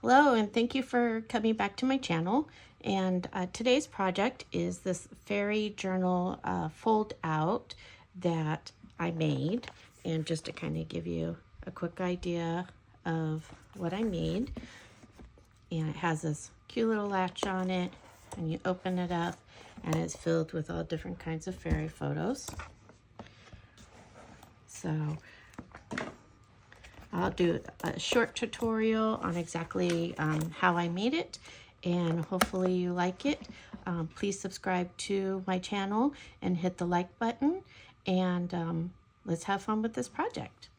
Hello, and thank you for coming back to my channel. And today's project is this fairy journal fold out that I made. And just to kind of give you a quick idea of what I made. And it has this cute little latch on it, and you open it up and it's filled with all different kinds of fairy photos. So I'll do a short tutorial on exactly how I made it, and hopefully you like it. Please subscribe to my channel and hit the like button, and let's have fun with this project.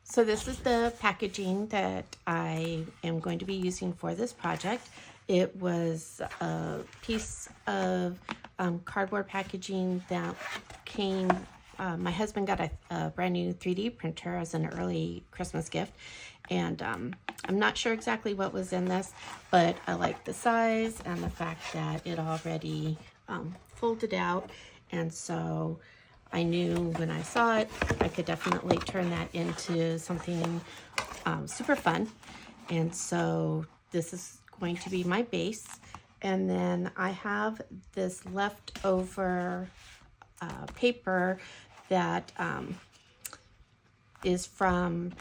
So this is the packaging that I am going to be using for this project. It was a piece of cardboard packaging that came. My husband got a brand new 3D printer as an early Christmas gift, and I'm not sure exactly what was in this, but I like the size and the fact that it already folded out, and so I knew when I saw it I could definitely turn that into something super fun. And so this is going to be my base, and then I have this leftover paper that is from,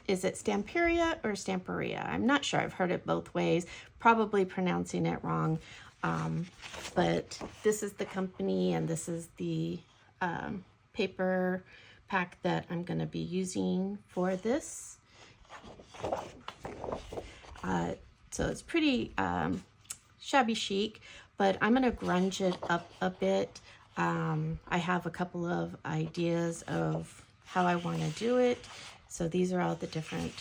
is it Stamperia or Stamperia? I'm not sure. I've heard it both ways, probably pronouncing it wrong. But this is the company, and this is the paper pack that I'm going to be using for this. So it's pretty shabby chic, but I'm going to grunge it up a bit. I have a couple of ideas of how I want to do it. So these are all the different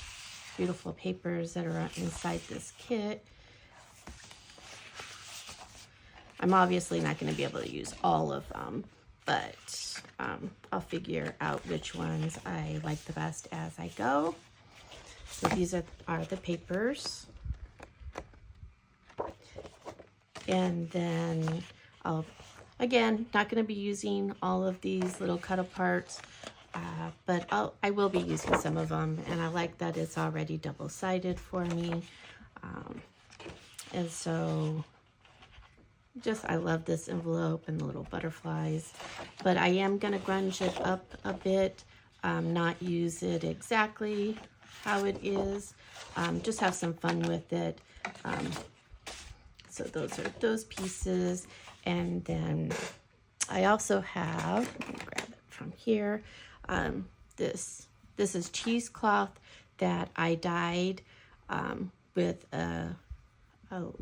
beautiful papers that are inside this kit. I'm obviously not going to be able to use all of them, but I'll figure out which ones I like the best as I go. So these are the papers. And then again, not going to be using all of these little cut aparts, but I will be using some of them, and I like that it's already double-sided for me. And so I love this envelope and the little butterflies, but I am going to grunge it up a bit, not use it exactly how it is, just have some fun with it. So those are those pieces. And then I also have, let me grab it from here, this is cheesecloth that I dyed with a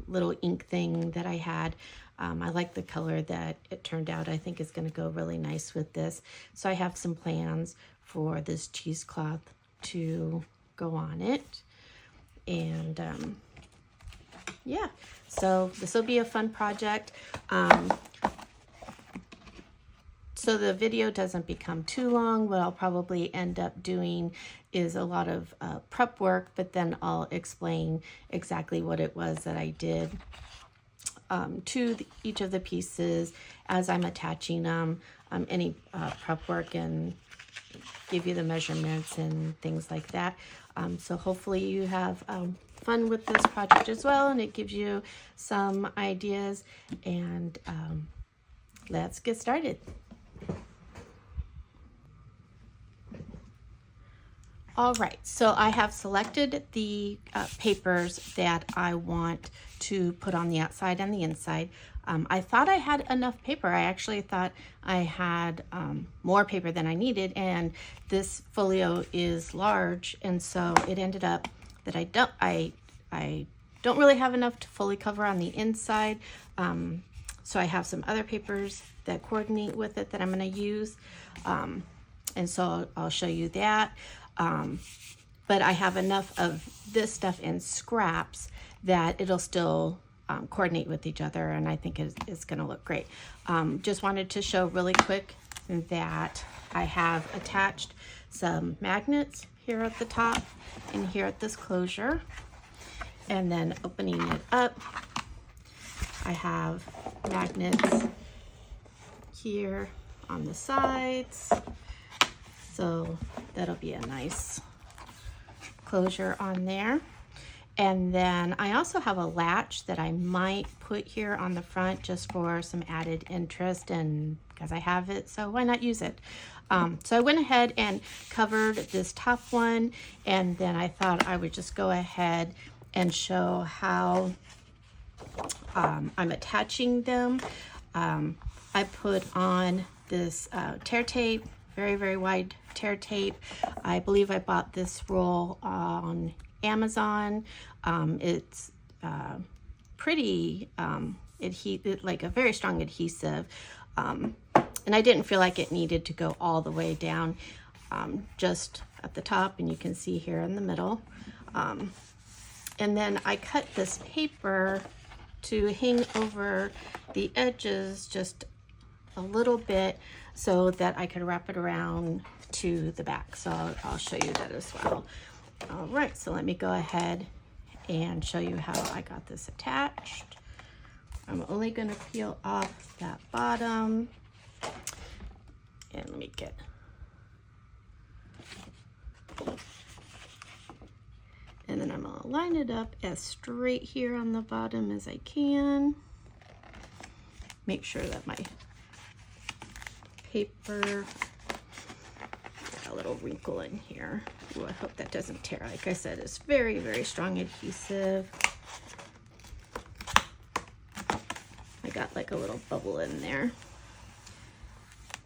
little ink thing that I had. I like the color that it turned out. I think it's going to go really nice with this. So I have some plans for this cheesecloth to go on it. And yeah, so this will be a fun project. So the video doesn't become too long. What I'll probably end up doing is a lot of prep work, but then I'll explain exactly what it was that I did to each of the pieces as I'm attaching them, any prep work, and give you the measurements and things like that. So hopefully you have fun with this project as well, and it gives you some ideas, and let's get started. All right, so I have selected the papers that I want to put on the outside and the inside. I thought I had enough paper. I actually thought I had more paper than I needed, and this folio is large, and so it ended up that I don't really have enough to fully cover on the inside. So I have some other papers that coordinate with it that I'm going to use, and so I'll show you that. But I have enough of this stuff in scraps that it'll still coordinate with each other, and I think it's going to look great. Just wanted to show really quick that I have attached some magnets here at the top and here at this closure, and then opening it up, I have magnets here on the sides. So that'll be a nice closure on there. And then I also have a latch that I might put here on the front just for some added interest, and because I have it, so why not use it? So I went ahead and covered this top one, and then I thought I would just go ahead and show how I'm attaching them. I put on this tear tape, very, very wide tear tape. I believe I bought this roll on Amazon. It's pretty like a very strong adhesive, and I didn't feel like it needed to go all the way down, just at the top, and you can see here in the middle. And then I cut this paper to hang over the edges just a little bit so that I could wrap it around to the back. So I'll show you that as well. All right, so let me go ahead and show you how I got this attached. I'm only gonna peel off that bottom, and let me get, and then I'm gonna line it up as straight here on the bottom as I can. Make sure that my paper, a little wrinkle in here. Ooh, I hope that doesn't tear. Like I said, it's very, very strong adhesive. I got like a little bubble in there.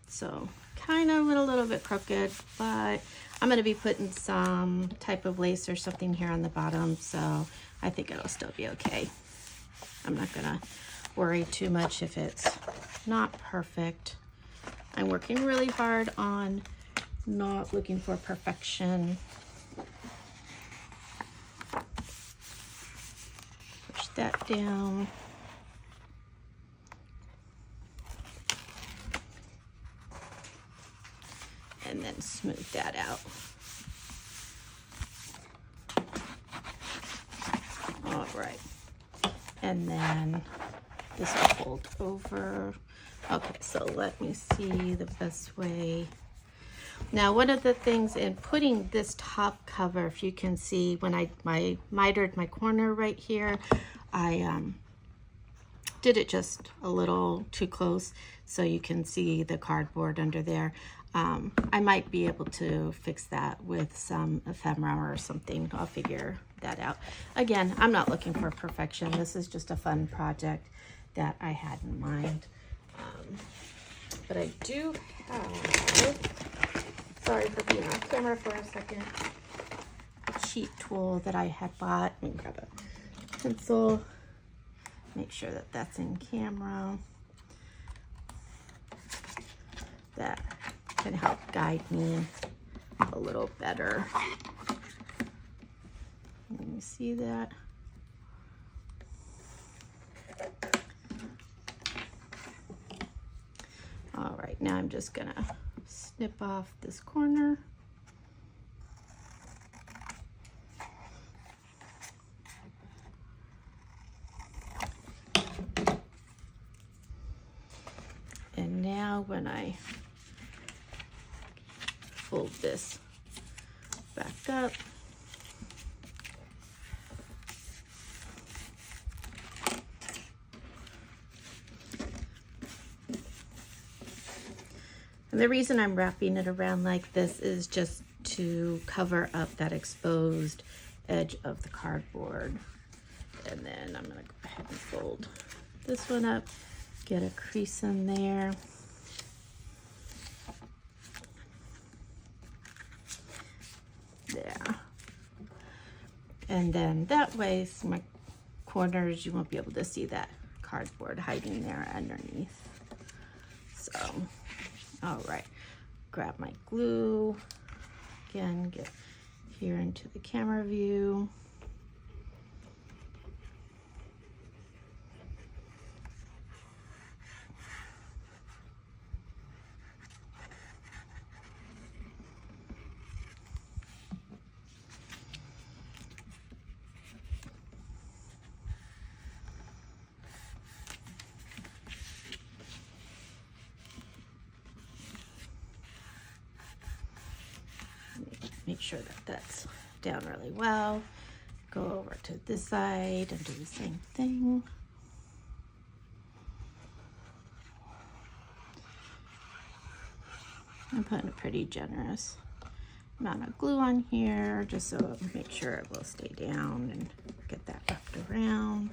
So kind of a little bit crooked, but I'm going to be putting some type of lace or something here on the bottom, so I think it'll still be okay. I'm not going to worry too much if it's not perfect. I'm working really hard on not looking for perfection. Push that down. And then smooth that out. All right. And then this will fold over. Okay, so let me see the best way. Now, one of the things in putting this top cover, if you can see, when I mitered my corner right here, I did it just a little too close so you can see the cardboard under there. I might be able to fix that with some ephemera or something. I'll figure that out. Again, I'm not looking for perfection. This is just a fun project that I had in mind. But I do have, sorry for being off camera for a second, a cheat tool that I had bought. Let me grab a pencil, make sure that that's in camera. That can help guide me a little better. Let me see that. All right, now I'm just gonna snip off this corner. And now when I fold this back up, and the reason I'm wrapping it around like this is just to cover up that exposed edge of the cardboard. And then I'm gonna go ahead and fold this one up, get a crease in there. There. And then that way, so my corners, you won't be able to see that cardboard hiding there underneath. So, all right, grab my glue, again, get here into the camera view. make sure that that's down really well. Go over to this side and do the same thing. I'm putting a pretty generous amount of glue on here just so make sure it will stay down and get that wrapped around.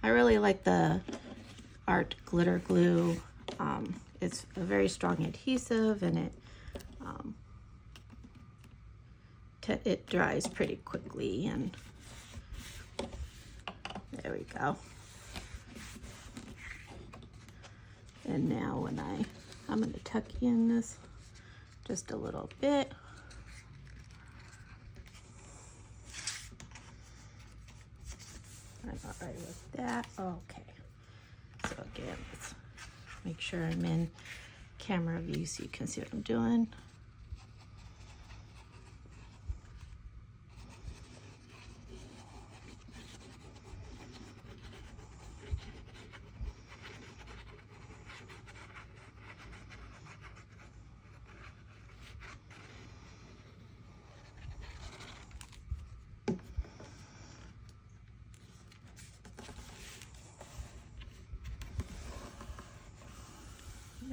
I really like the Art Glitter Glue. It's a very strong adhesive, and it dries pretty quickly, and there we go. And now when I'm going to tuck in this just a little bit. I'm all right with that. Okay. So again, let's make sure I'm in camera view so you can see what I'm doing.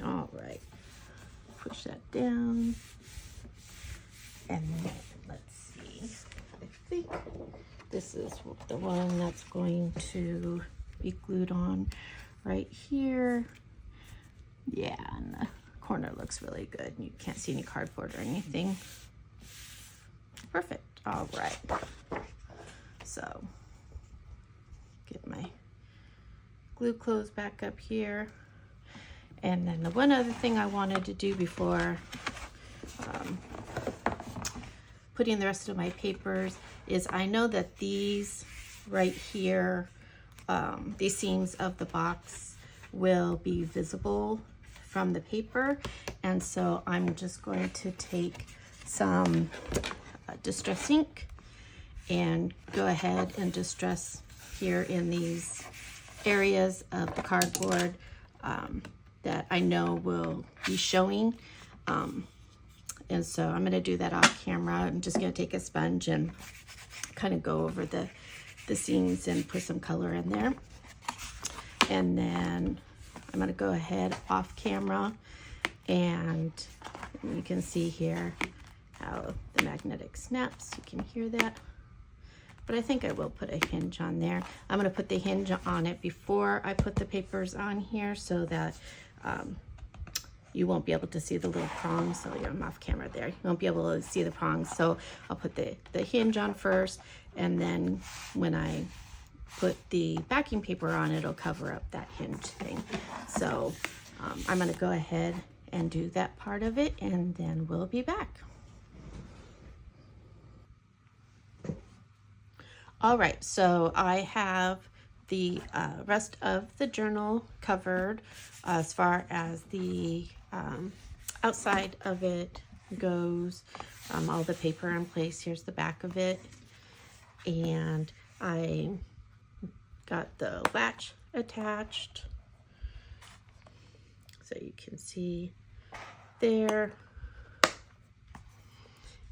All right, push that down, and then let's see, I think this is the one that's going to be glued on right here. Yeah, and the corner looks really good. You can't see any cardboard or anything. Perfect. All right, so get my glue clothes back up here. And then the one other thing I wanted to do before putting the rest of my papers is I know that these right here, these seams of the box will be visible from the paper. And so I'm just going to take some Distress ink and go ahead and distress here in these areas of the cardboard that I know will be showing. And so I'm going to do that off camera. I'm just going to take a sponge and kind of go over the seams and put some color in there. And then I'm going to go ahead off camera, and you can see here how the magnetic snaps. You can hear that. But I think I will put a hinge on there. I'm going to put the hinge on it before I put the papers on here so that you won't be able to see the little prongs. So I'm off camera there. You won't be able to see the prongs. So I'll put the hinge on first, and then when I put the backing paper on, it'll cover up that hinge thing. So I'm going to go ahead and do that part of it, and then we'll be back. All right, so I have the rest of the journal covered as far as the outside of it goes. All the paper in place. Here's the back of it, and I got the latch attached so you can see there.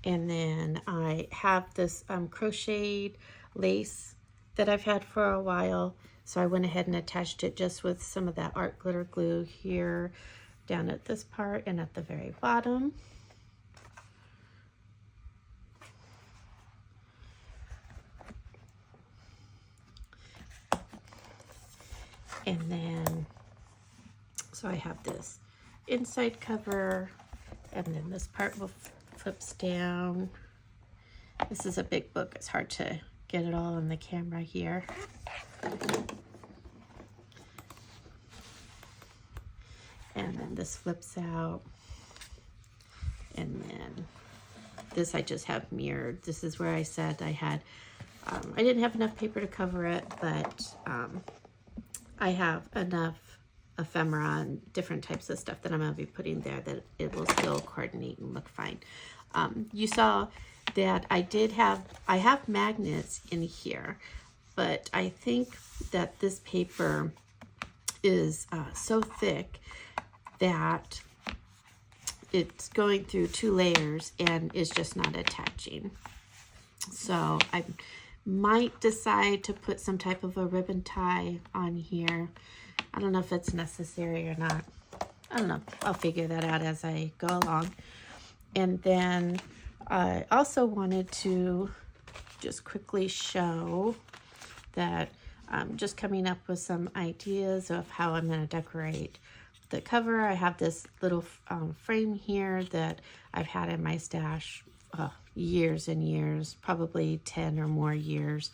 And then I have this crocheted lace that I've had for a while, so I went ahead and attached it just with some of that Art Glitter Glue here down at this part and at the very bottom. And then so I have this inside cover, and then this part will flips down. This is a big book. It's hard to get it all on the camera here. And then this flips out. And then this I just have mirrored. This is where I said I had, I didn't have enough paper to cover it, but I have enough ephemera and different types of stuff that I'm going to be putting there that it will still coordinate and look fine. You saw that I have magnets in here, but I think that this paper is so thick that it's going through 2 layers and is just not attaching. So I might decide to put some type of a ribbon tie on here. I don't know if it's necessary or not. I don't know. I'll figure that out as I go along. And then I also wanted to just quickly show that I'm just coming up with some ideas of how I'm going to decorate the cover. I have this little frame here that I've had in my stash years and years, probably 10 or more years.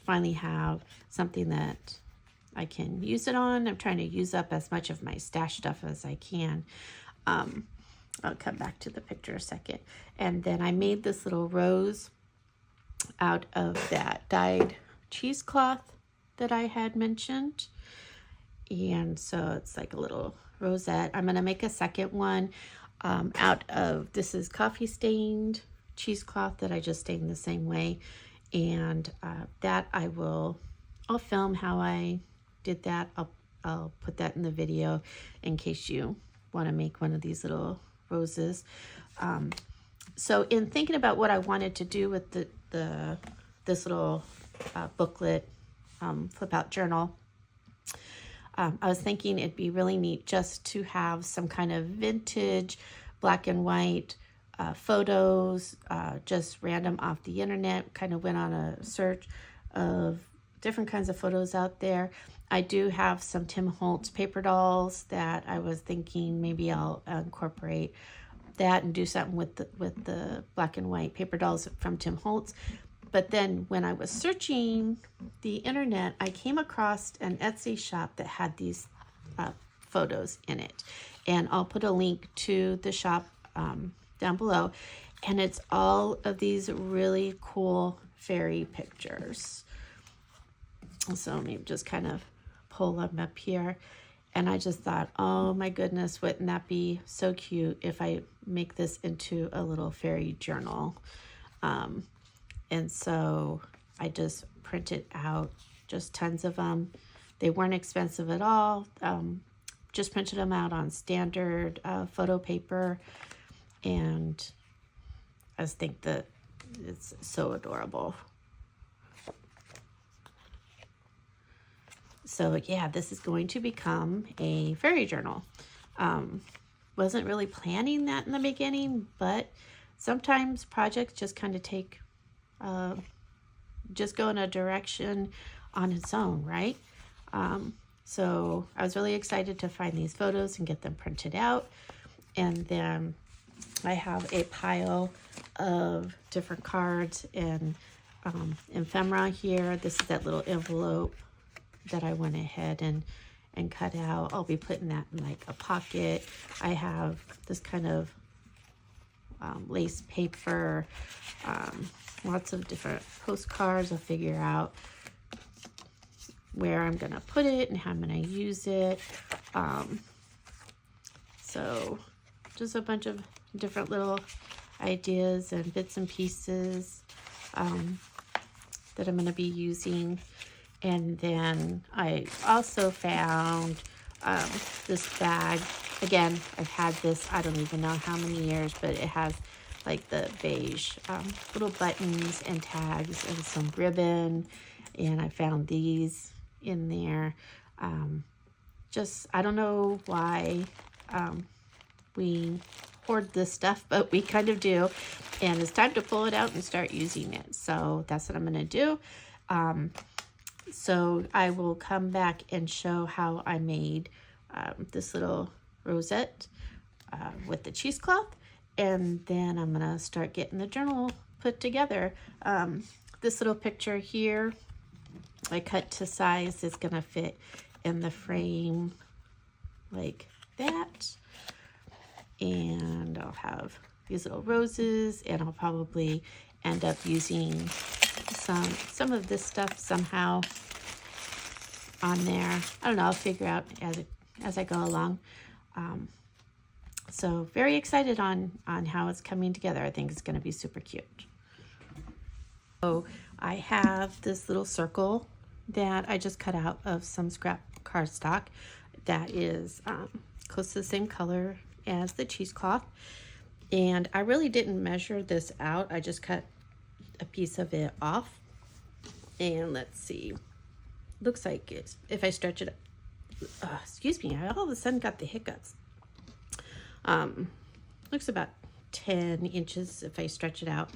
Finally have something that I can use it on. I'm trying to use up as much of my stash stuff as I can. I'll come back to the picture a second. And then I made this little rose out of that dyed cheesecloth that I had mentioned. And so it's like a little rosette. I'm going to make a second one out of, this is coffee stained cheesecloth that I just stained the same way. And that I'll film how I did that. I'll put that in the video in case you want to make one of these little roses. So in thinking about what I wanted to do with this little booklet flip out journal, I was thinking it'd be really neat just to have some kind of vintage black and white photos, just random off the internet. Kind of went on a search of different kinds of photos out there. I do have some Tim Holtz paper dolls that I was thinking maybe I'll incorporate that and do something with the black and white paper dolls from Tim Holtz. But then when I was searching the internet, I came across an Etsy shop that had these photos in it. And I'll put a link to the shop down below. And it's all of these really cool fairy pictures. So let me just kind of pull them up here. And I just thought, oh my goodness, wouldn't that be so cute if I make this into a little fairy journal. And so I just printed out just tons of them. They weren't expensive at all. Just printed them out on standard photo paper. And I just think that it's so adorable. So yeah, this is going to become a fairy journal. Wasn't really planning that in the beginning, but sometimes projects just kind of take, just go in a direction on its own, right? So I was really excited to find these photos and get them printed out. And then I have a pile of different cards and ephemera here. This is that little envelope that I went ahead and cut out. I'll be putting that in like a pocket. I have this kind of lace paper, lots of different postcards. I'll figure out where I'm gonna put it and how I'm gonna use it. So just a bunch of different little ideas and bits and pieces that I'm gonna be using. And then I also found this bag. Again, I've had this, I don't even know how many years, but it has like the beige little buttons and tags and some ribbon. And I found these in there. Just, I don't know why we hoard this stuff, but we kind of do. And it's time to pull it out and start using it. So that's what I'm going to do. So I will come back and show how I made this little rosette with the cheesecloth, and then I'm gonna start getting the journal put together. This little picture here I cut to size. It's gonna fit in the frame like that, and I'll have these little roses, and I'll probably end up using some of this stuff somehow on there. I don't know, I'll figure out as I go along. So very excited on how it's coming together. I think it's going to be super cute. So I have this little circle that I just cut out of some scrap cardstock that is close to the same color as the cheesecloth. And I really didn't measure this out. I just cut a piece of it off. And let's see. Looks like it's, if I stretch it, excuse me, I all of a sudden got the hiccups. Looks about 10 inches if I stretch it out.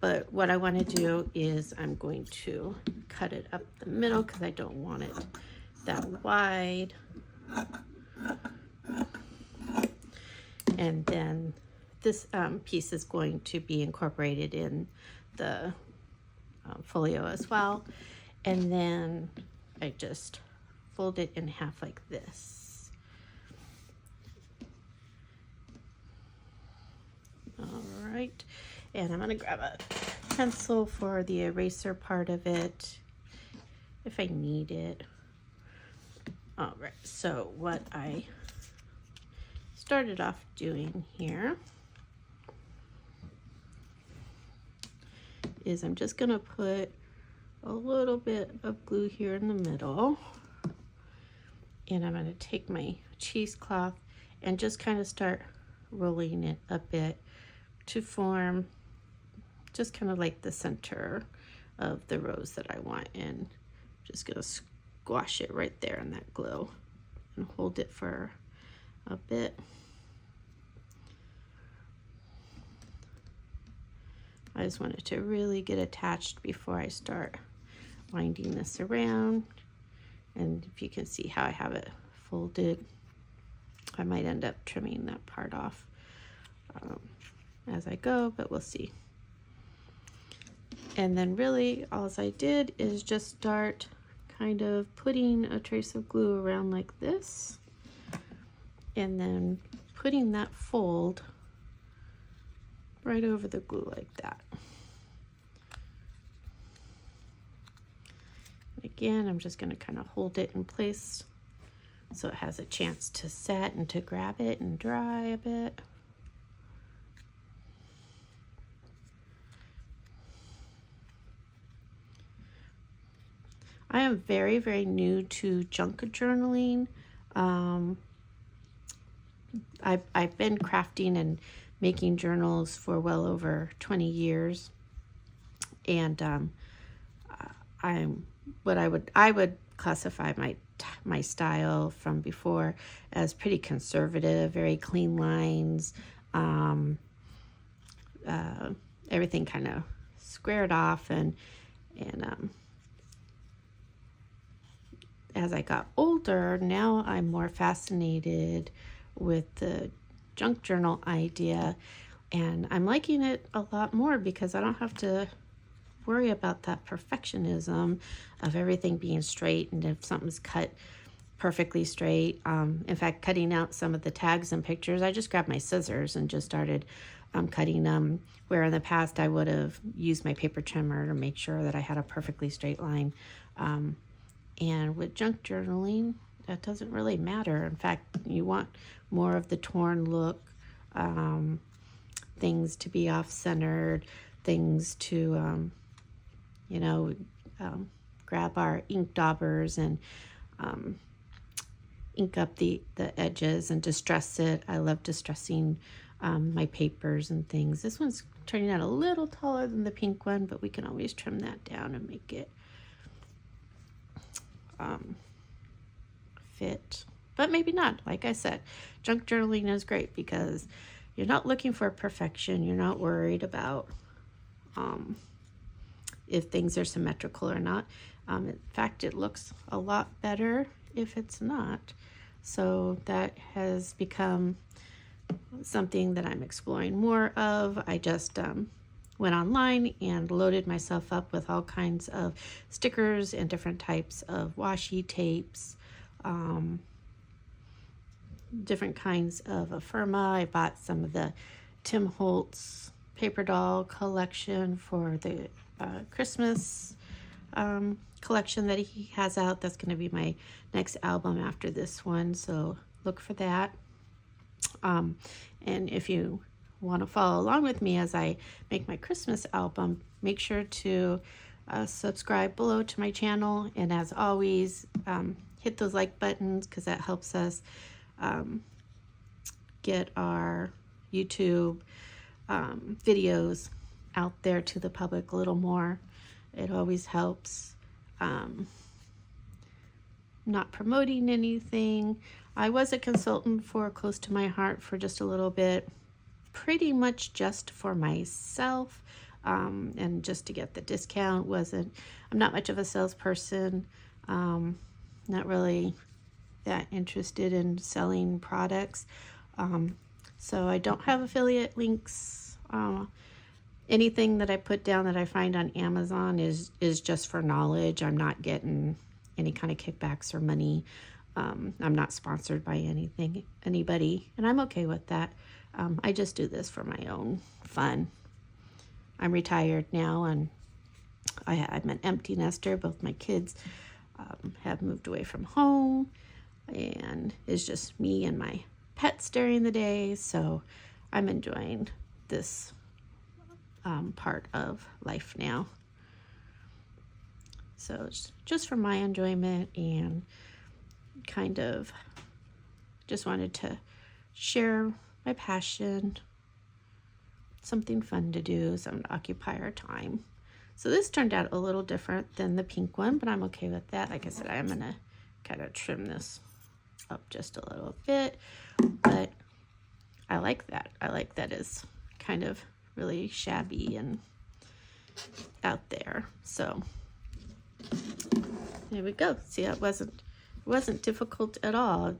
But what I want to do is I'm going to cut it up the middle because I don't want it that wide. And then this piece is going to be incorporated in the folio as well. And then I just fold it in half like this. All right, and I'm gonna grab a pencil for the eraser part of it if I need it. All right, so what I started off doing here is I'm just gonna put a little bit of glue here in the middle, and I'm gonna take my cheesecloth and just kind of start rolling it a bit to form just kind of like the center of the rose that I want, and just gonna squash it right there in that glue and hold it for a bit. I just want it to really get attached before I start winding this around. And if you can see how I have it folded, I might end up trimming that part off as I go, but we'll see. And then really all I did is just start kind of putting a trace of glue around like this, and then putting that fold right over the glue like that. Again, I'm just going to kind of hold it in place so it has a chance to set and to grab it and dry a bit. I am very, very new to junk journaling. I've been crafting and making journals for well over 20 years. And I would classify my style from before as pretty conservative, very clean lines, everything kind of squared off, and as I got older, now I'm more fascinated with the junk journal idea, and I'm liking it a lot more because I don't have to worry about that perfectionism of everything being straight, and if something's cut perfectly straight. In fact, cutting out some of the tags and pictures, I just grabbed my scissors and just started cutting them, where in the past I would have used my paper trimmer to make sure that I had a perfectly straight line. And with junk journaling, that doesn't really matter. In fact, you want more of the torn look, things to be off-centered, things to, grab our ink daubers and ink up the edges and distress it. I love distressing my papers and things. This one's turning out a little taller than the pink one, but we can always trim that down and make it fit, but maybe not. Like I said, junk journaling is great because you're not looking for perfection. You're not worried about if things are symmetrical or not. In fact, it looks a lot better if it's not. So that has become something that I'm exploring more of. I just went online and loaded myself up with all kinds of stickers and different types of washi tapes, different kinds of ephemera. I bought some of the Tim Holtz paper doll collection for the Christmas collection that he has out. That's going to be my next album after this one, so look for that. And if you want to follow along with me as I make my Christmas album, make sure to subscribe below to my channel. And as always, hit those like buttons because that helps us get our YouTube videos out there to the public a little more. It always helps. Not promoting anything. I was a consultant for Close to My Heart for just a little bit, pretty much just for myself, and just to get the discount. I'm not much of a salesperson, not really that interested in selling products, so I don't have affiliate links. Anything that I put down that I find on Amazon is just for knowledge. I'm not getting any kind of kickbacks or money. I'm not sponsored by anybody, and I'm okay with that. I just do this for my own fun. I'm retired now, and I'm an empty nester. Both my kids have moved away from home, and it's just me and my pets during the day, so I'm enjoying this part of life now. So it's just for my enjoyment, and kind of just wanted to share my passion, something fun to do, something to occupy our time. So this turned out a little different than the pink one, but I'm okay with that. Like I said, I'm gonna kind of trim this up just a little bit, but I like that. I like that it's kind of really shabby and out there. So there we go. See, it wasn't difficult at all.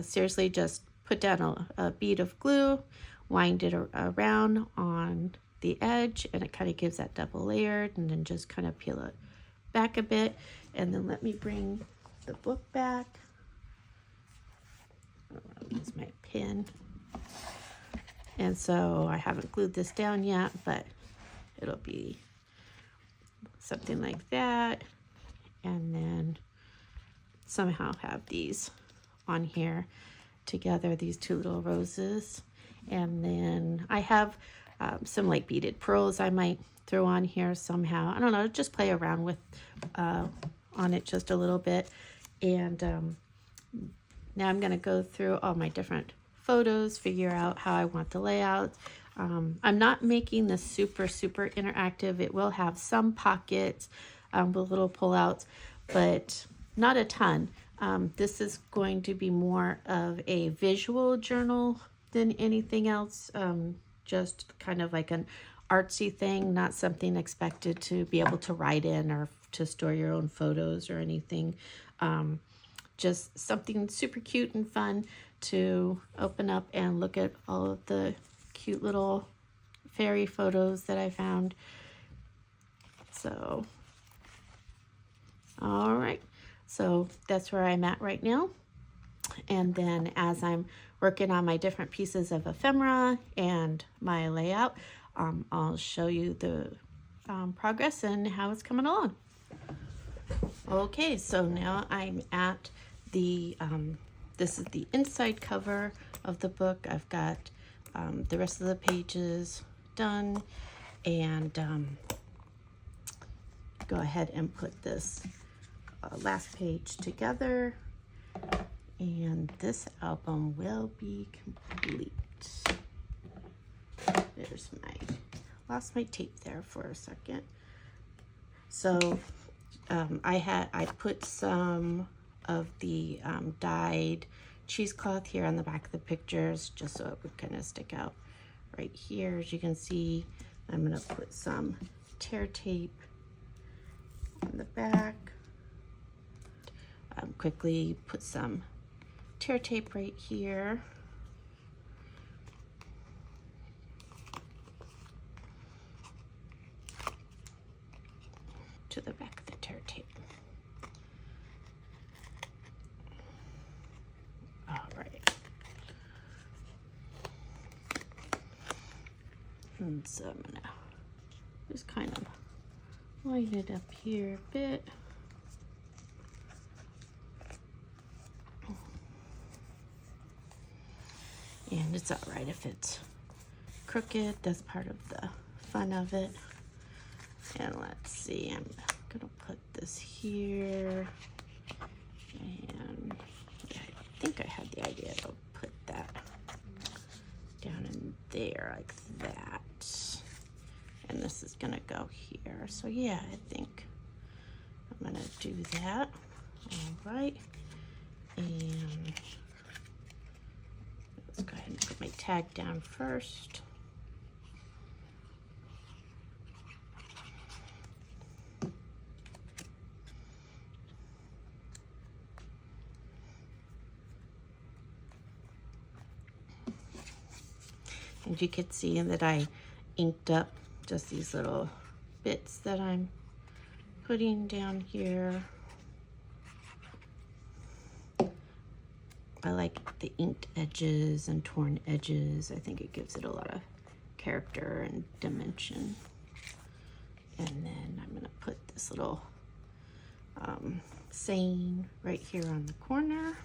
Seriously, just put down a bead of glue, wind it around on the edge, and it kind of gives that double layered, and then just kind of peel it back a bit. And then let me bring the book back. Use my pin. And so I haven't glued this down yet, but it'll be something like that. And then somehow have these on here together, these two little roses. And then I have some like beaded pearls I might throw on here somehow. I don't know, just play around with on it just a little bit. And now I'm going to go through all my different photos, figure out how I want the layout. I'm not making this super interactive. It will have some pockets with little pullouts, but not a ton. This is going to be more of a visual journal than anything else. Just kind of like an artsy thing, not something expected to be able to write in or to store your own photos or anything. Just something super cute and fun to open up and look at all of the cute little fairy photos that I found. So, all right. So that's where I'm at right now. And then as I'm working on my different pieces of ephemera and my layout, I'll show you the progress and how it's coming along. Okay, so now I'm at the, this is the inside cover of the book. I've got the rest of the pages done, and go ahead and put this last page together, and this album will be complete. There's lost my tape there for a second. So I put some of the dyed cheesecloth here on the back of the pictures just so it would kind of stick out right here. As you can see, I'm going to put some tear tape on the back. Quickly put some tear tape right here. To the back of the tear tape. All right. And so I'm gonna just kind of line it up here a bit. And it's all right if it's crooked. That's part of the fun of it. And let's see, I'm gonna put this here. And yeah, I think I had the idea to put that down in there like that. And this is gonna go here. So yeah, I think I'm gonna do that. All right. And let's go ahead and put my tag down first. And you can see that I inked up just these little bits that I'm putting down here. I like the inked edges and torn edges. I think it gives it a lot of character and dimension. And then I'm gonna put this little saying right here on the corner.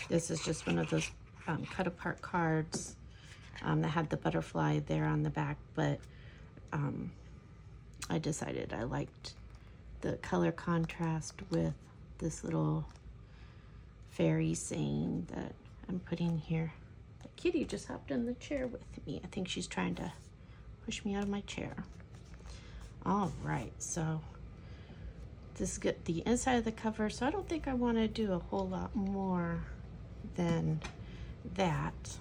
This is just one of those cut apart cards that had the butterfly there on the back, but I decided I liked the color contrast with this little fairy saying that I'm putting here. The kitty just hopped in the chair with me. I think she's trying to push me out of my chair. All right, so this is good, the inside of the cover, so I don't think I want to do a whole lot more than that.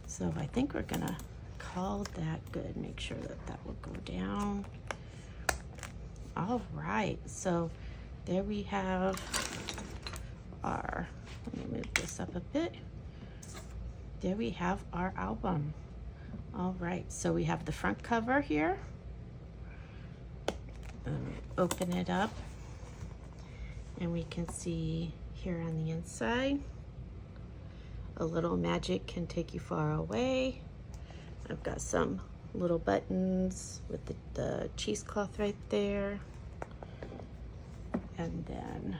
So I think we're gonna call that good. Make sure that that will go down. All right, so there we have our, let me move this up a bit. There we have our album. All right, so we have the front cover here. Open it up and we can see here on the inside, a little magic can take you far away. I've got some little buttons with the cheesecloth right there. And then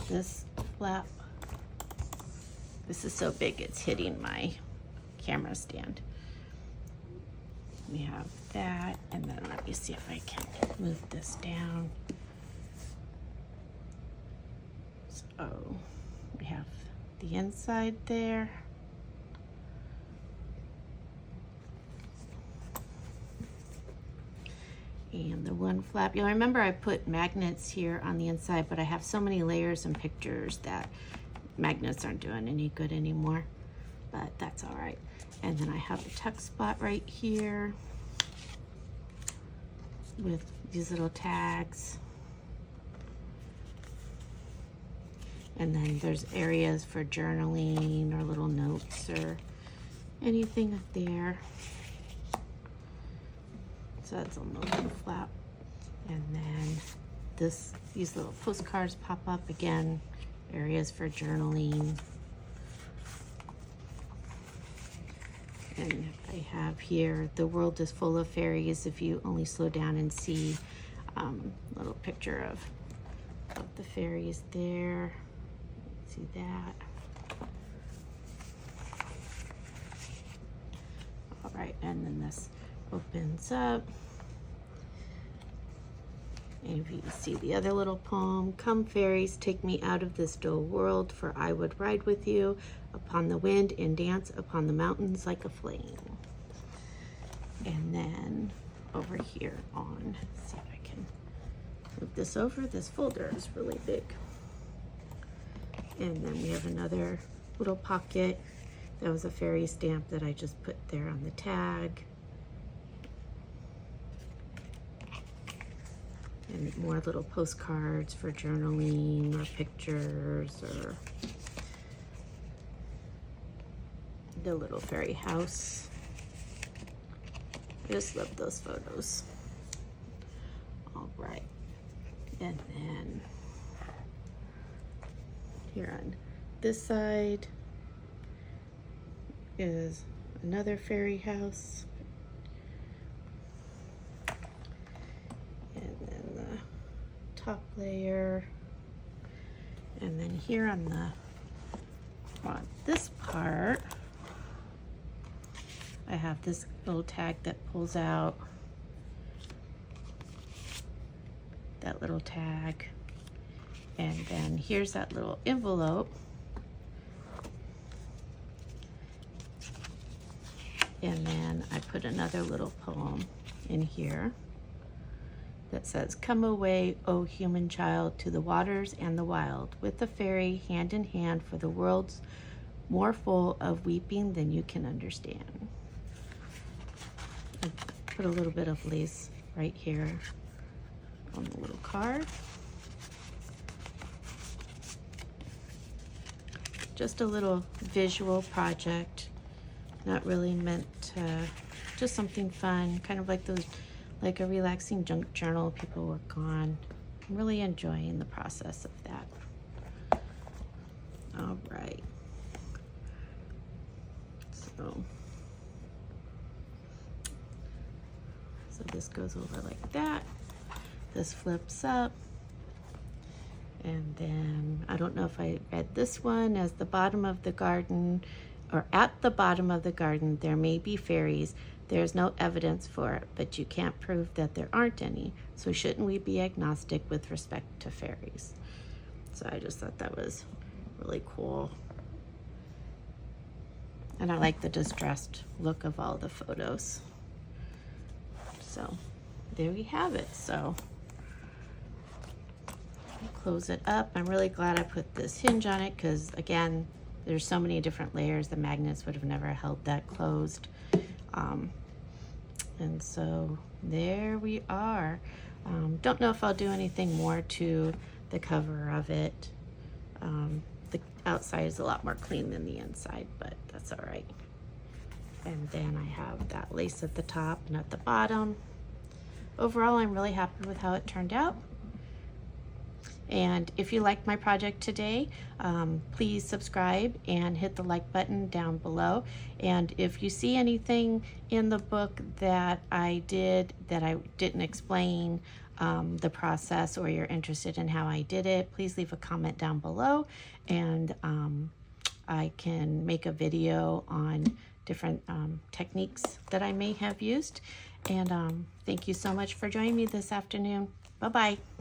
this flap, this is so big it's hitting my camera stand. We have that, and then let me see if I can move this down. So we have the inside there. And the one flap, you'll remember I put magnets here on the inside, but I have so many layers and pictures that magnets aren't doing any good anymore, but that's all right. And then I have a tuck spot right here with these little tags. And then there's areas for journaling or little notes or anything up there. So that's on the little flap. And then these little postcards pop up again, areas for journaling. And I have here, the world is full of fairies. If you only slow down and see a little picture of the fairies there. See that. All right, and then this opens up. And if you see the other little poem, come fairies, take me out of this dull world, for I would ride with you upon the wind and dance upon the mountains like a flame. And then over here on, let's see if I can move this over. This folder is really big. And then we have another little pocket. That was a fairy stamp that I just put there on the tag. And more little postcards for journaling or pictures, or the little fairy house. I just love those photos. All right, and then here on this side is another fairy house. And then top layer. And then here on this part, I have this little tag that pulls out. That little tag. And then here's that little envelope. And then I put another little poem in here that says, "Come away, O human child, to the waters and the wild, with the fairy hand in hand, for the world's more full of weeping than you can understand." I put a little bit of lace right here on the little card. Just a little visual project, not really meant to, just something fun, kind of like a relaxing junk journal people work on. I'm really enjoying the process of that. All right. So this goes over like that. This flips up. And then, I don't know if I read this one, as the bottom of the garden, or at the bottom of the garden, there may be fairies. There's no evidence for it, but you can't prove that there aren't any. So shouldn't we be agnostic with respect to fairies? So I just thought that was really cool. And I like the distressed look of all the photos. So there we have it. So close it up. I'm really glad I put this hinge on it because, again, there's so many different layers. The magnets would have never held that closed. And so there we are. Don't know if I'll do anything more to the cover of it. The outside is a lot more clean than the inside, but that's all right. And then I have that lace at the top and at the bottom. Overall, I'm really happy with how it turned out. And if you liked my project today, please subscribe and hit the like button down below. And if you see anything in the book that I didn't explain the process, or you're interested in how I did it, please leave a comment down below, and I can make a video on different techniques that I may have used. And thank you so much for joining me this afternoon. Bye-bye.